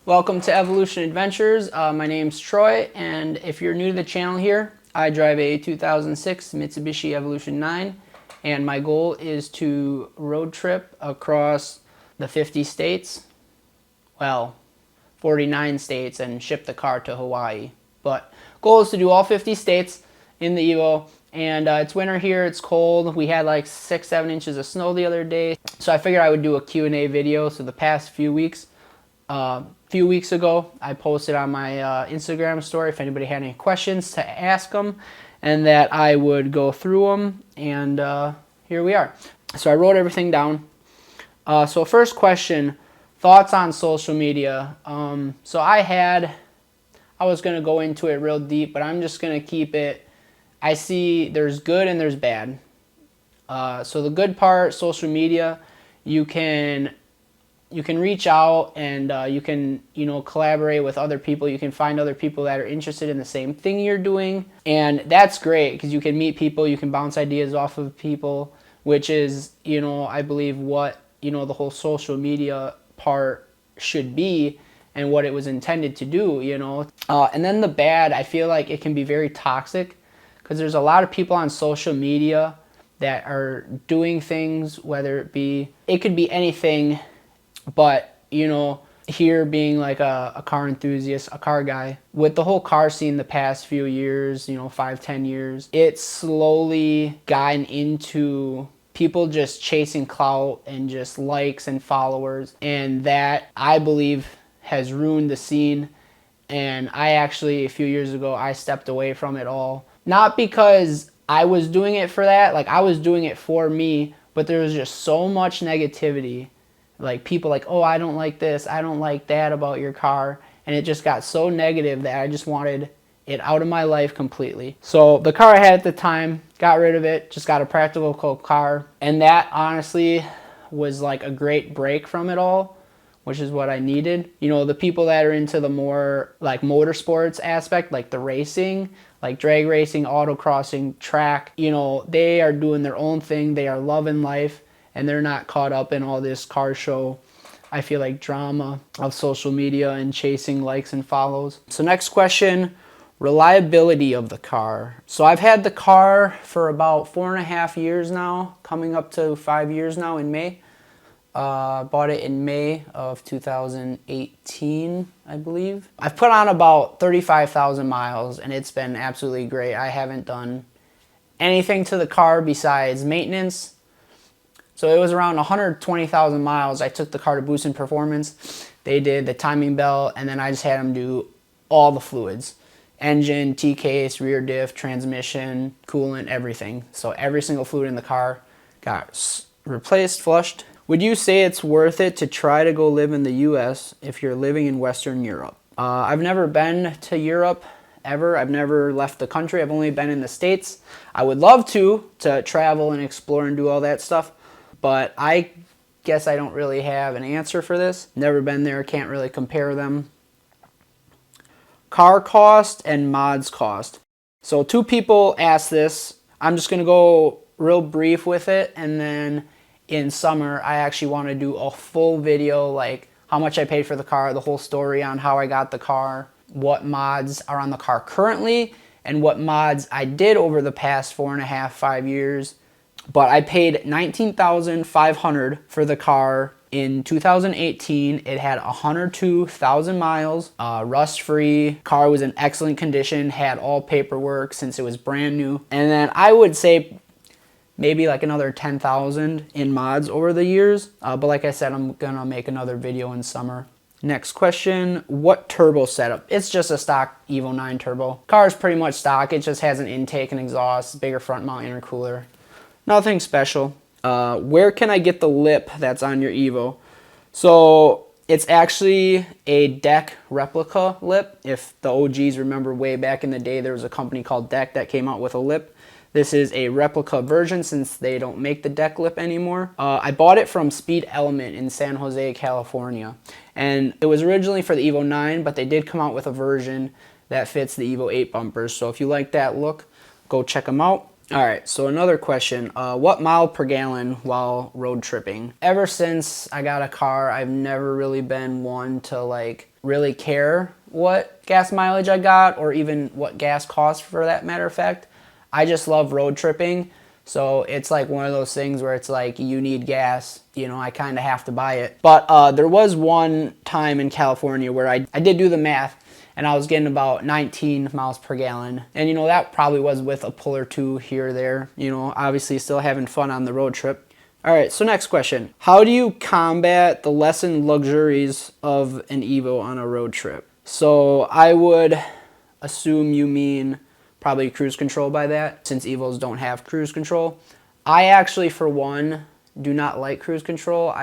Welcome to Evolution Adventures. My name's Troy, and if you're new to the channel here, I drive a 2006 Mitsubishi Evolution 9, and my goal is to road trip across the 50 states, well, 49 states, and ship the car to Hawaii. But goal is to do all 50 states in the Evo, and it's winter here, it's cold. We had like 6-7 inches of snow the other day, so I figured I would do a Q&A video. So the past few weeks ago, I posted on my Instagram story if anybody had any questions to ask them, and that I would go through them, and here we are. So I wrote everything down. So first question, thoughts on social media. So I was going to go into it real deep, but I'm just going to keep it. I see there's good and there's bad. So the good part, social media, you can reach out and you can, collaborate with other people. You can find other people that are interested in the same thing you're doing. And that's great because you can meet people, you can bounce ideas off of people, which is, I believe what, the whole social media part should be and what it was intended to do, And then the bad, I feel like it can be very toxic because there's a lot of people on social media that are doing things, whether it could be anything. But, here being like a car enthusiast, a car guy, with the whole car scene the past few years, 5-10 years, it's slowly gotten into people just chasing clout and just likes and followers. And that, I believe, has ruined the scene. And I actually, a few years ago, I stepped away from it all. Not because I was doing it for that, like I was doing it for me, but there was just so much negativity. Like people like, oh, I don't like this, I don't like that about your car. And it just got so negative that I just wanted it out of my life completely. So the car I had at the time, got rid of it, just got a practical car. And that honestly was like a great break from it all, which is what I needed. The people that are into the more like motorsports aspect, like the racing, like drag racing, autocrossing, track, they are doing their own thing. They are loving life. And they're not caught up in all this car show, I feel like, drama of social media and chasing likes and follows. So next question, reliability of the car. So I've had the car for about 4.5 years now, coming up to 5 years now in May. Bought it in May of 2018, I believe. I've put on about 35,000 miles, and it's been absolutely great. I haven't done anything to the car besides maintenance. So it was around 120,000 miles. I took the car to Boost in Performance. They did the timing belt, and then I just had them do all the fluids. Engine, T-case, rear diff, transmission, coolant, everything. So every single fluid in the car got replaced, flushed. Would you say it's worth it to try to go live in the US if you're living in Western Europe? I've never been to Europe ever. I've never left the country. I've only been in the States. I would love to travel and explore and do all that stuff. But I guess I don't really have an answer for this. Never been there, can't really compare them. Car cost and mods cost. So 2 people asked this. I'm just going to go real brief with it. And then in summer, I actually want to do a full video, like how much I paid for the car, the whole story on how I got the car, what mods are on the car currently, and what mods I did over the past 4.5-5 years. But I paid $19,500 for the car in 2018. It had 102,000 miles, rust-free. Car was in excellent condition, had all paperwork since it was brand new. And then I would say maybe like another 10,000 in mods over the years. But like I said, I'm gonna make another video in summer. Next question, what turbo setup? It's just a stock Evo 9 turbo. Car is pretty much stock. It just has an intake and exhaust, bigger front mount intercooler. Nothing special. Where can I get the lip that's on your Evo? So it's actually a deck replica lip. If the OGs remember way back in the day, there was a company called Deck that came out with a lip. This is a replica version since they don't make the deck lip anymore. I bought it from Speed Element in San Jose, California. And it was originally for the Evo 9, but they did come out with a version that fits the Evo 8 bumpers. So if you like that look, go check them out. All right, so another question. What mile per gallon while road tripping? Ever since I got a car, I've never really been one to like really care what gas mileage I got or even what gas costs for that matter of fact. I just love road tripping. So it's like one of those things where it's like you need gas, you know, I kind of have to buy it. But there was one time in California where I did do the math and I was getting about 19 miles per gallon. And, you know, that probably was with a pull or two here or there, you know, obviously still having fun on the road trip. All right, so next question. How do you combat the lessened luxuries of an Evo on a road trip? So I would assume you mean probably cruise control by that, since Evos don't have cruise control. I actually, for one, do not like cruise control.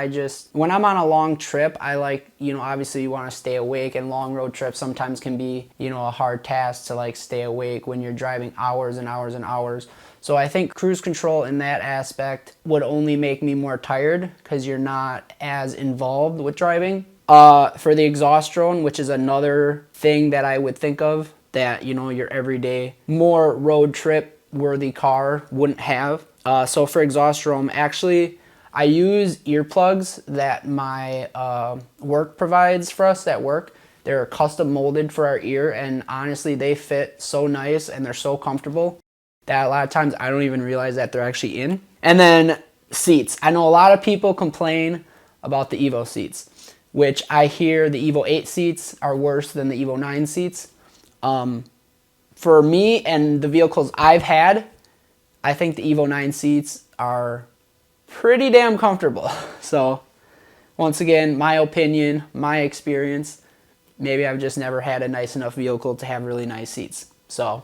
When I'm on a long trip, I like, you know, obviously you want to stay awake, and long road trips sometimes can be, you know, a hard task to like stay awake when you're driving hours and hours and hours. So I think cruise control in that aspect would only make me more tired because you're not as involved with driving. For the exhaust drone, which is another thing that I would think of that, you know, your everyday, more road trip worthy car wouldn't have. So for exhaust drone, actually, I use earplugs that my work provides for us at work. They're custom molded for our ear, and honestly, they fit so nice and they're so comfortable that a lot of times I don't even realize that they're actually in. And then seats. I know a lot of people complain about the Evo seats, which I hear the Evo 8 seats are worse than the Evo 9 seats. For me and the vehicles I've had, I think the Evo 9 seats are pretty damn comfortable. So once again, my opinion, my experience, maybe I've just never had a nice enough vehicle to have really nice seats. So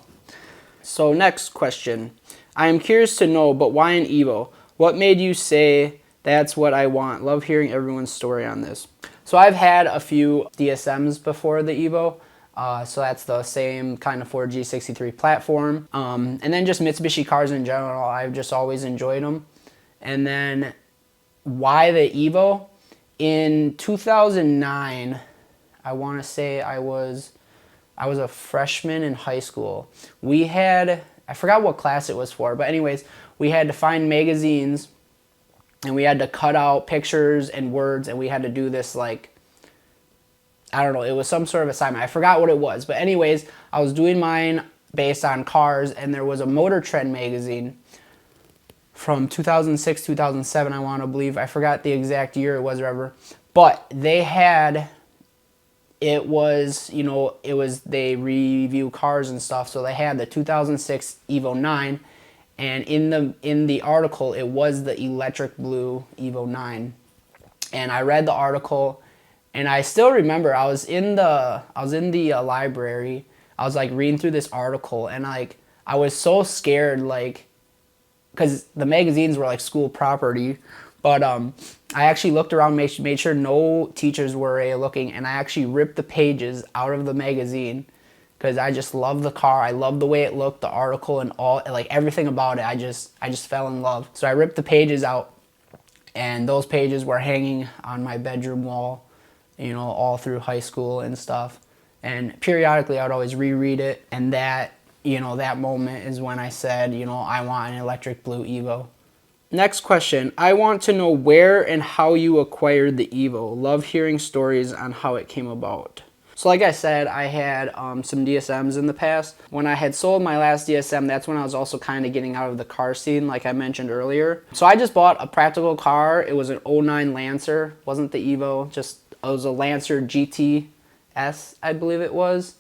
next question. I am curious to know, but why an Evo? What made you say that's what I want? Love hearing everyone's story on this. So I've had a few DSMs before the Evo. So that's the same kind of Ford G63 platform. And then just Mitsubishi cars in general, I've just always enjoyed them. And then why the Evo? In 2009, I want to say I was a freshman in high school. We had, I forgot what class it was for, but anyways, we had to find magazines and we had to cut out pictures and words, and we had to do this like, I don't know, it was some sort of assignment. I forgot what it was. But anyways, I was doing mine based on cars, and there was a Motor Trend magazine from 2006, 2007, I want to believe. I forgot the exact year it was or ever. But they had, it was, you know, they review cars and stuff. So they had the 2006 Evo 9, and in the article, it was the electric blue Evo 9. And I read the article, and I still remember I was in the library. I was like reading through this article, and like I was so scared, like, because the magazines were like school property. But I actually looked around, made sure no teachers were looking, and I actually ripped the pages out of the magazine because I just loved the car. I loved the way it looked, the article, and all, like everything about it. I just fell in love. So I ripped the pages out, and those pages were hanging on my bedroom wall, you know, all through high school and stuff. And periodically I would always reread it, and that, you know, that moment is when I said, you know, I want an electric blue Evo. Next question. I want to know where and how you acquired the Evo. Love hearing stories on how it came about. So like I said, I had some DSMs in the past. When I had sold my last DSM, that's when I was also kind of getting out of the car scene, like I mentioned earlier. So I just bought a practical car. It was an '09 Lancer. It wasn't the Evo, just it was a Lancer GTS, I believe it was.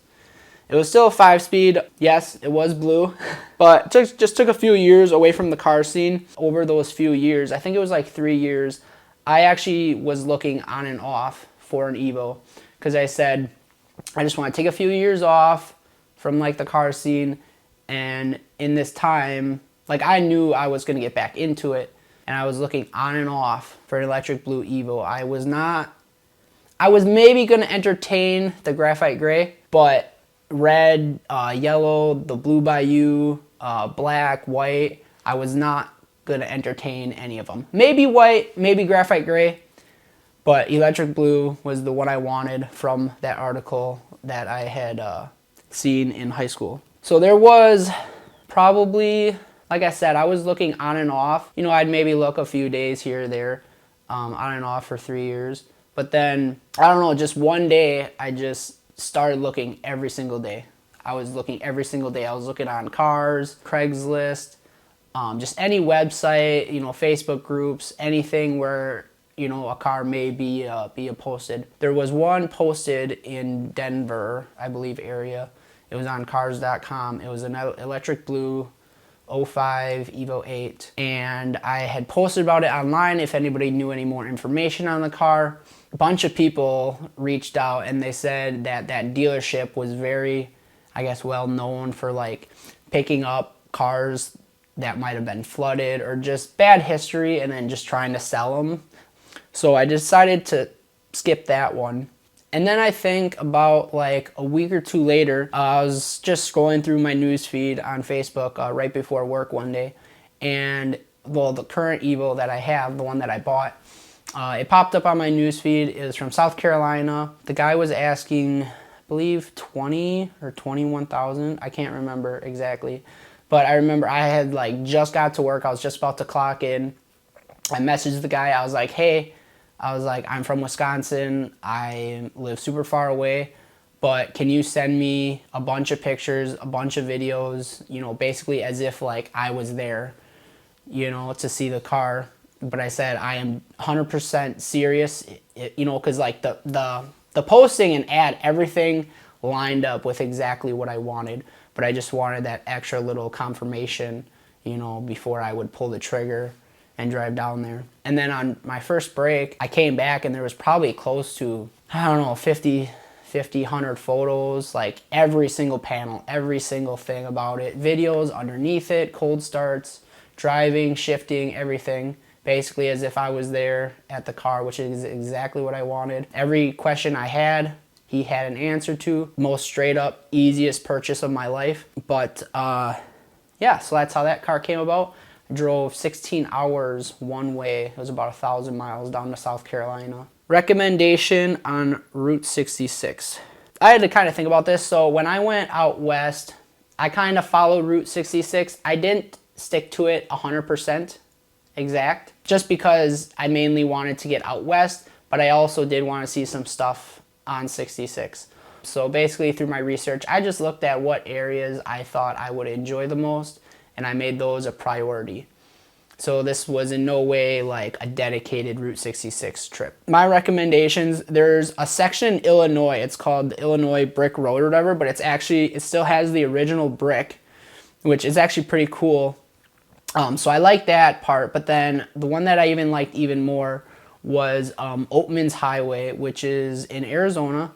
It was still a 5-speed. Yes, it was blue, but it just took a few years away from the car scene. Over those few years, I think it was like 3 years, I actually was looking on and off for an Evo because I said, I just want to take a few years off from like the car scene, and in this time, like I knew I was going to get back into it, and I was looking on and off for an electric blue Evo. I was maybe going to entertain the graphite gray, but red, yellow, the blue Bayou, black, white, I was not going to entertain any of them. Maybe white, maybe graphite gray, but electric blue was the one I wanted from that article that I had seen in high school. So there was probably Like I said, I was looking on and off. You know, I'd maybe look a few days here or there, on and off for 3 years. But then, I don't know, just one day, I just started looking every single day. I was looking every single day. I was looking on cars, Craigslist, just any website, you know, Facebook groups, anything where, you know, a car may be posted. There was one posted in Denver, I believe, area. It was on cars.com. It was an electric blue 05 Evo 8, and I had posted about it online if anybody knew any more information on the car. A bunch of people reached out and they said that that dealership was very, I guess, well known for like picking up cars that might have been flooded or just bad history and then just trying to sell them. So I decided to skip that one. And then I think about like a week or two later, I was just scrolling through my news feed on Facebook right before work one day. And well, the current Evo that I have, the one that I bought, it popped up on my news feed. It was from South Carolina. The guy was asking, I believe, 20 or 21,000. I can't remember exactly. But I remember I had like just got to work. I was just about to clock in. I messaged the guy. I was like, hey, I'm from Wisconsin. I live super far away, but can you send me a bunch of pictures, a bunch of videos, you know, basically as if like I was there, you know, to see the car. But I said, I am 100% serious, you know, because like the posting and ad, everything lined up with exactly what I wanted. But I just wanted that extra little confirmation, you know, before I would pull the trigger and drive down there. And then on my first break, I came back and there was probably close to, I don't know, 50, 100 photos, like every single panel, every single thing about it, videos underneath it, cold starts, driving, shifting, everything, basically as if I was there at the car, which is exactly what I wanted. Every question I had, he had an answer to. Most straight up, easiest purchase of my life. But yeah, so that's how that car came about. I drove 16 hours one way. It was about 1,000 miles down to South Carolina. Recommendation on Route 66. I had to kind of think about this. So when I went out west, I kind of followed Route 66. I didn't stick to it 100% exact, just because I mainly wanted to get out west, but I also did want to see some stuff on 66. So basically through my research, I just looked at what areas I thought I would enjoy the most, and I made those a priority. So this was in no way like a dedicated Route 66 trip. My recommendations, there's a section in Illinois, it's called the Illinois Brick Road or whatever, but it still has the original brick, which is actually pretty cool. So I like that part, but then the one that I even liked even more was Oatman's Highway, which is in Arizona.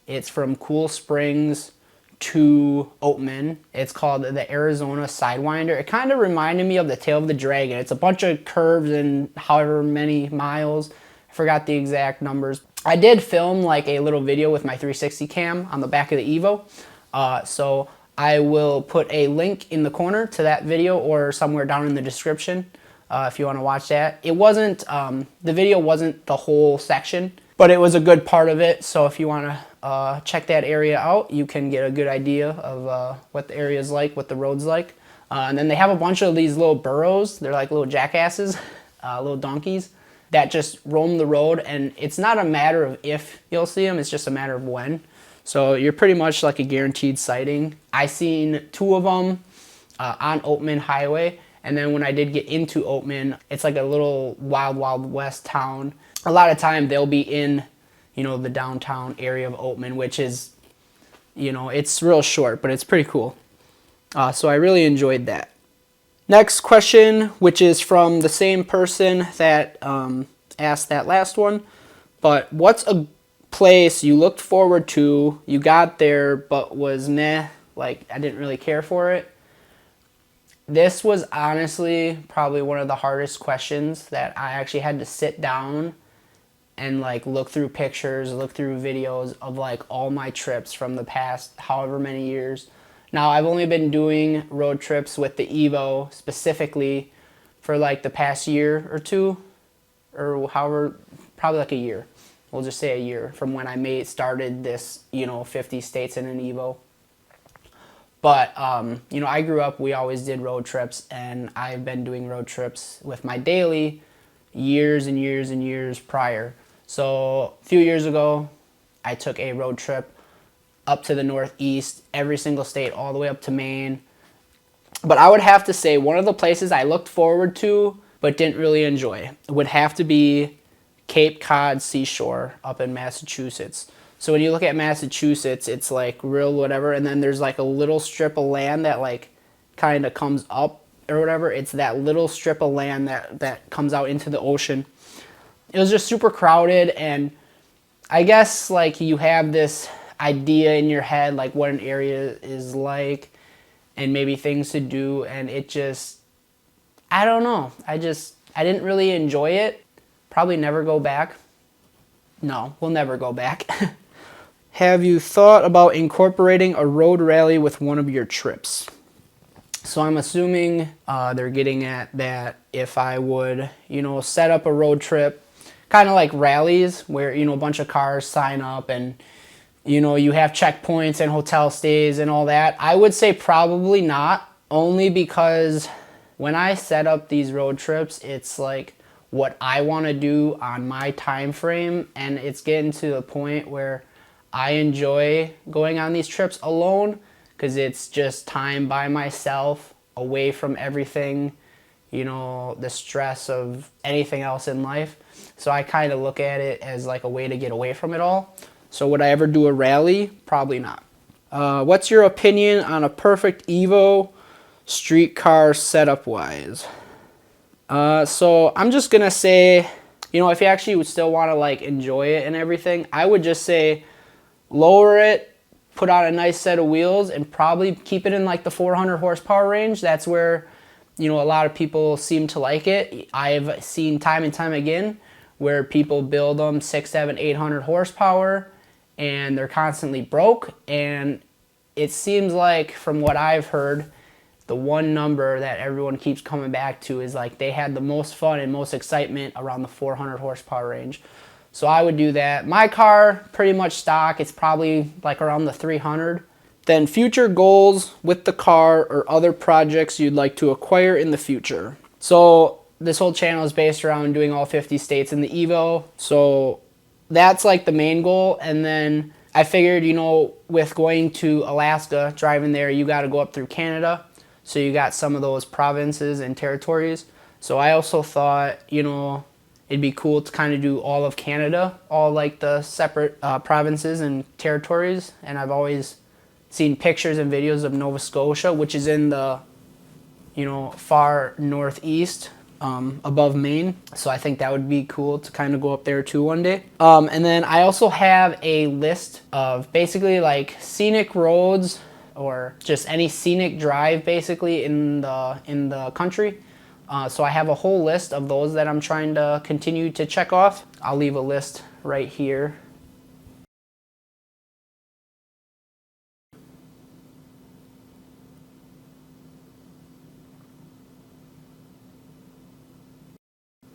It's from Cool Springs to Oatman. It's called the Arizona Sidewinder. It kind of reminded me of the Tail of the Dragon. It's a bunch of curves and however many miles. I forgot the exact numbers. I did film like a little video with my 360 cam on the back of the Evo. So I will put a link in the corner to that video or somewhere down in the description if you want to watch that. It wasn't, the video wasn't the whole section, but it was a good part of it. So if you want to check that area out, you can get a good idea of what the area is like, what the road's like. And then they have a bunch of these little burros. They're like little jackasses, little donkeys that just roam the road. And it's not a matter of if you'll see them, it's just a matter of when. So you're pretty much like a guaranteed sighting. I seen 2 of them on Oatman Highway. And then when I did get into Oatman, it's like a little wild, wild west town. A lot of time they'll be in, you know, the downtown area of Oatman, which is, you know, it's real short, but it's pretty cool. So I really enjoyed that. Next question, which is from the same person that asked that last one. But what's a place you looked forward to, you got there, but was meh, like I didn't really care for it? This was honestly probably one of the hardest questions that I actually had to sit down and like look through pictures, look through videos of like all my trips from the past however many years. Now I've only been doing road trips with the Evo specifically for like the past year or two, or however, probably like a year. We'll just say a year from when I started this, you know, 50 states in an Evo. But, you know, I grew up, we always did road trips, and I've been doing road trips with my daily years and years and years prior. So a few years ago, I took a road trip up to the Northeast, every single state, all the way up to Maine. But I would have to say one of the places I looked forward to but didn't really enjoy would have to be Cape Cod Seashore up in Massachusetts. So when you look at Massachusetts, it's like real whatever, and then there's like a little strip of land that like kind of comes up or whatever. It's that little strip of land that comes out into the ocean. It was just super crowded, and I guess like you have this idea in your head like what an area is like and maybe things to do, and it just, I don't know. I didn't really enjoy it. Probably never go back. No, we'll never go back. Have you thought about incorporating a road rally with one of your trips? So I'm assuming they're getting at that if I would, you know, set up a road trip, kind of like rallies where, you know, a bunch of cars sign up and, you know, you have checkpoints and hotel stays and all that. I would say probably not, only because when I set up these road trips, it's like what I want to do on my time frame, and it's getting to the point where I enjoy going on these trips alone because it's just time by myself, away from everything, you know, the stress of anything else in life. So I kind of look at it as like a way to get away from it all. So would I ever do a rally? Probably not. What's your opinion on a perfect Evo streetcar setup wise? So I'm just gonna say, you know, if you actually would still want to like enjoy it and everything, I would just say lower it, put on a nice set of wheels, and probably keep it in like the 400 horsepower range. That's where, you know, a lot of people seem to like it. I've seen time and time again where people build them 6, 7, 800 horsepower and they're constantly broke. And it seems like, from what I've heard, the one number that everyone keeps coming back to is like they had the most fun and most excitement around the 400 horsepower range. So I would do that. My car, pretty much stock. It's probably like around the 300. Then future goals with the car or other projects you'd like to acquire in the future. So this whole channel is based around doing all 50 states in the Evo. So that's like the main goal. And then I figured, you know, with going to Alaska, driving there, you got to go up through Canada. So you got some of those provinces and territories. So I also thought, you know, it'd be cool to kind of do all of Canada, all like the separate provinces and territories. And I've always seen pictures and videos of Nova Scotia, which is in the, you know, far northeast, above Maine. So I think that would be cool to kind of go up there too one day. And then I also have a list of basically like scenic roads or just any scenic drive basically in the country. So I have a whole list of those that I'm trying to continue to check off. I'll leave a list right here.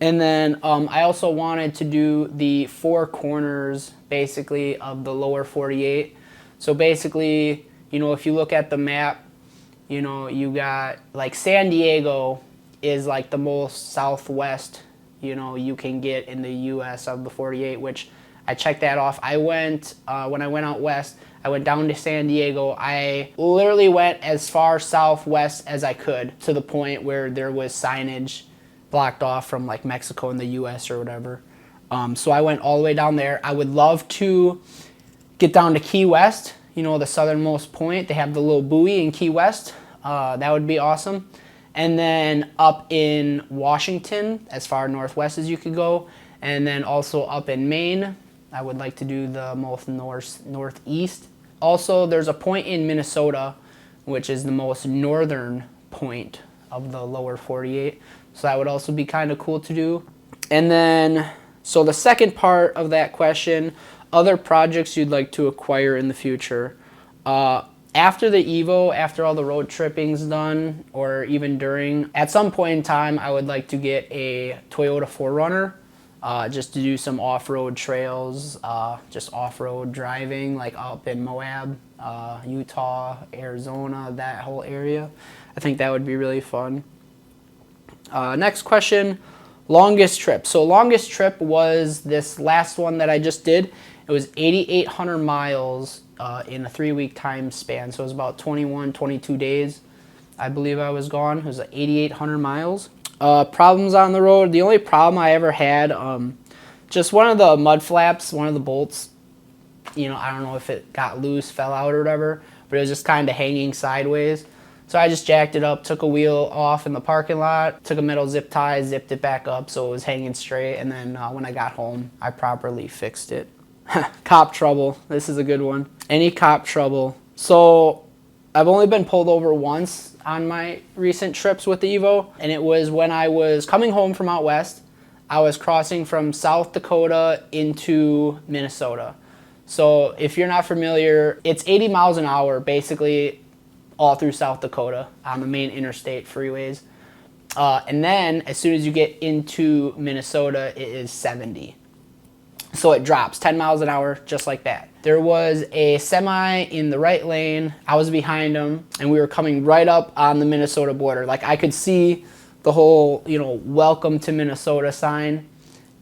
And then I also wanted to do the 4 corners basically of the lower 48. So basically, you know, if you look at the map, you know, you got like San Diego is like the most southwest, you know, you can get in the US of the 48, which I checked that off. I went, when I went out west, I went down to San Diego. I literally went as far southwest as I could, to the point where there was signage blocked off from like Mexico and the US or whatever. So I went all the way down there. I would love to get down to Key West, you know, the southernmost point. They have the little buoy in Key West. That would be awesome. And then up in Washington, as far northwest as you could go. And then also up in Maine, I would like to do the most northeast. Also, there's a point in Minnesota, which is the most northern point of the lower 48. So that would also be kind of cool to do. And then, so the second part of that question, other projects you'd like to acquire in the future. After the Evo, after all the road tripping's done, or even during, at some point in time, I would like to get a Toyota 4Runner. just to do some off-road trails, just off-road driving, like up in Moab, Utah, Arizona, that whole area. I think that would be really fun. Next question, longest trip. So longest trip was this last one that I just did. It was 8,800 miles in a 3-week time span. So it was about 21, 22 days, I believe I was gone. It was 8,800 miles. Problems on the road. The only problem I ever had, just one of the mud flaps, one of the bolts, you know, I don't know if it got loose, fell out or whatever, but it was just kind of hanging sideways. So I just jacked it up, took a wheel off in the parking lot, took a metal zip tie, zipped it back up so it was hanging straight, and then when I got home, I properly fixed it. Cop trouble. This is a good one. Any cop trouble. So I've only been pulled over once on my recent trips with the Evo, and it was when I was coming home from out west. I was crossing from South Dakota into Minnesota. So if you're not familiar, it's 80 miles an hour basically all through South Dakota on the main interstate freeways. And then as soon as you get into Minnesota, it is 70. So it drops 10 miles an hour just like that. There was a semi in the right lane. I was behind him, and we were coming right up on the Minnesota border. Like I could see the whole, you know, welcome to Minnesota sign,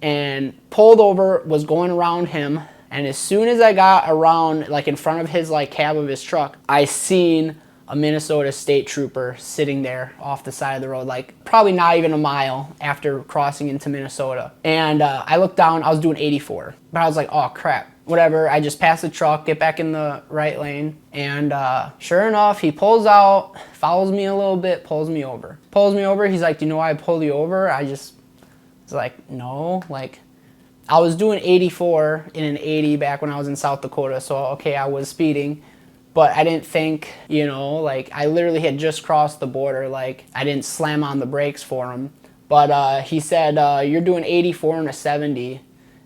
and pulled over, was going around him. And as soon as I got around, like in front of his like cab of his truck, I seen a Minnesota state trooper sitting there off the side of the road, like probably not even a mile after crossing into Minnesota. And I looked down, I was doing 84, but I was like, oh crap, whatever. I just passed the truck, get back in the right lane, and sure enough, he pulls out, follows me a little bit, pulls me over. He's like, do you know why I pulled you over? I was like, no, like I was doing 84 in an 80 back when I was in South Dakota, so okay, I was speeding. But I didn't think, you know, like I literally had just crossed the border. Like I didn't slam on the brakes for him. But he said, you're doing 84 and a 70.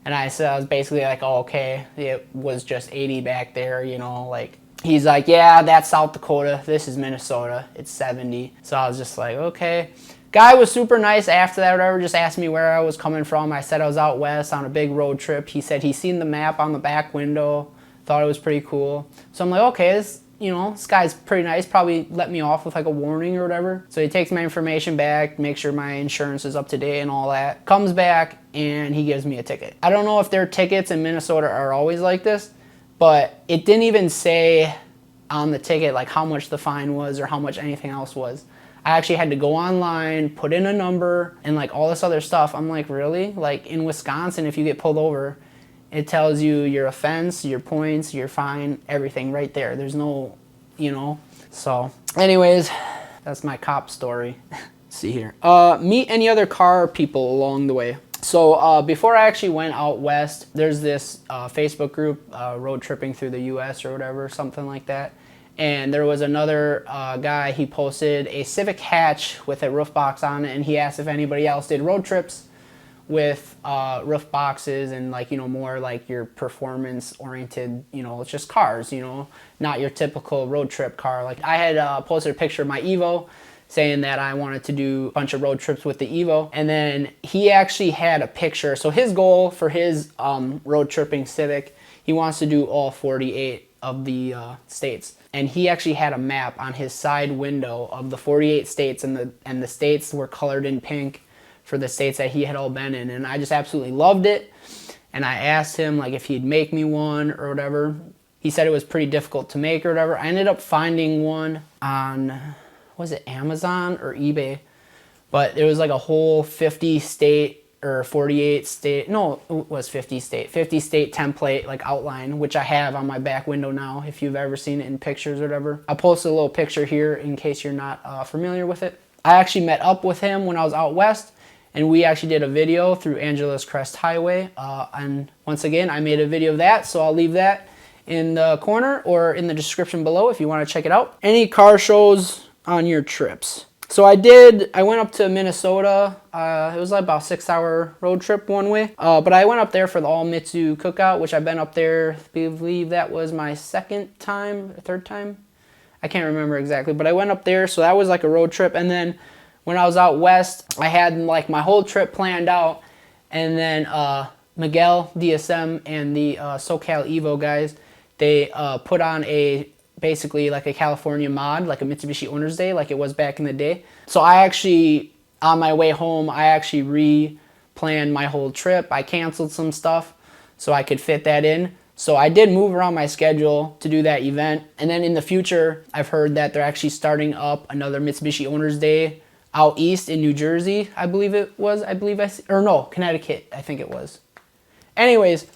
And I said, I was basically like, oh, okay, it was just 80 back there, you know, like. He's like, yeah, that's South Dakota. This is Minnesota. It's 70. So I was just like, okay. Guy was super nice after that, whatever, just asked me where I was coming from. I said I was out west on a big road trip. He said he seen the map on the back window. Thought it was pretty cool. So I'm like, okay, this guy's pretty nice. Probably let me off with like a warning or whatever. So he takes my information back, makes sure my insurance is up to date and all that. Comes back and he gives me a ticket. I don't know if their tickets in Minnesota are always like this, but it didn't even say on the ticket like how much the fine was or how much anything else was. I actually had to go online, put in a number, and like all this other stuff. I'm like, really? Like in Wisconsin, if you get pulled over, it tells you your offense, your points, your fine, everything right there. There's no, you know. So anyways, that's my cop story. See here. Meet any other car people along the way. So before I actually went out west, there's this Facebook group, road tripping through the US or whatever, something like that. And there was another guy, he posted a Civic hatch with a roof box on it, and he asked if anybody else did road trips with roof boxes and like, you know, more like your performance oriented, you know, it's just cars, you know, not your typical road trip car. Like I had posted a picture of my Evo saying that I wanted to do a bunch of road trips with the Evo, and then he actually had a picture. So his goal for his road tripping Civic, he wants to do all 48 of the states, and he actually had a map on his side window of the 48 states, and the states were colored in pink for the states that he had all been in, and I just absolutely loved it. And I asked him like if he'd make me one or whatever. He said it was pretty difficult to make or whatever. I ended up finding one on, was it Amazon or eBay? But it was like a whole 50 state or 48 state, no, it was 50 state template like outline, which I have on my back window now if you've ever seen it in pictures or whatever. I'll post a little picture here in case you're not familiar with it. I actually met up with him when I was out west, and we actually did a video through Angeles Crest Highway. And once again, I made a video of that, so I'll leave that in the corner or in the description below if you want to check it out. Any car shows on your trips? So I went up to Minnesota. It was like about a 6-hour road trip one way. But I went up there for the All Mitsu Cookout, which I've been up there, I believe that was my third time. I can't remember exactly, but I went up there, so that was like a road trip. And then when I was out west, I had like my whole trip planned out, And then Miguel DSM and the SoCal Evo guys, they put on basically like a California mod, like a Mitsubishi Owners Day, like it was back in the day. So I actually, on my way home, I actually re-planned my whole trip. I canceled some stuff so I could fit that in. So I did move around my schedule to do that event. And then in the future, I've heard that they're actually starting up another Mitsubishi Owners Day out east in New Jersey, I believe it was. Or no, Connecticut, I think it was. Anyways,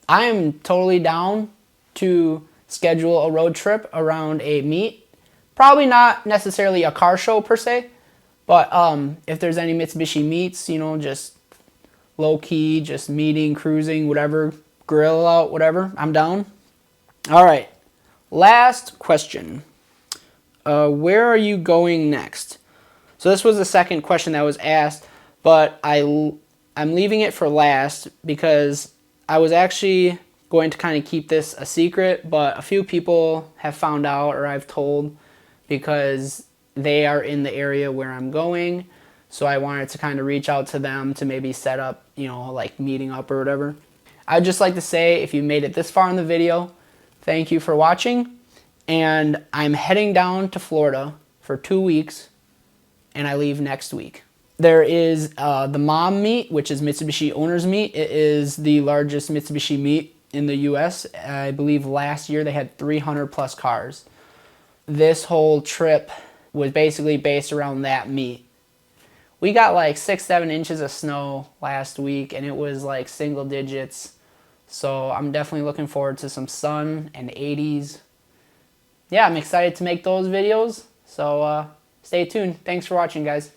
I am totally down to schedule a road trip around a meet. Probably not necessarily a car show per se, but if there's any Mitsubishi meets, you know, just low key, just meeting, cruising, whatever, grill out, whatever, I'm down. All right, last question. Where are you going next? So this was the second question that was asked, but I'm leaving it for last because I was actually going to kind of keep this a secret, but a few people have found out, or I've told, because they are in the area where I'm going. So I wanted to kind of reach out to them to maybe set up, you know, like meeting up or whatever. I'd just like to say, if you made it this far in the video, thank you for watching. And I'm heading down to Florida for 2 weeks, and I leave next week. There is the Mom Meet, which is Mitsubishi Owners Meet. It is the largest Mitsubishi meet in the US. I believe last year they had 300 plus cars. This whole trip was basically based around that meet. We got like 6-7 inches of snow last week, and it was like single digits. So I'm definitely looking forward to some sun and 80s. Yeah, I'm excited to make those videos. So stay tuned. Thanks for watching, guys.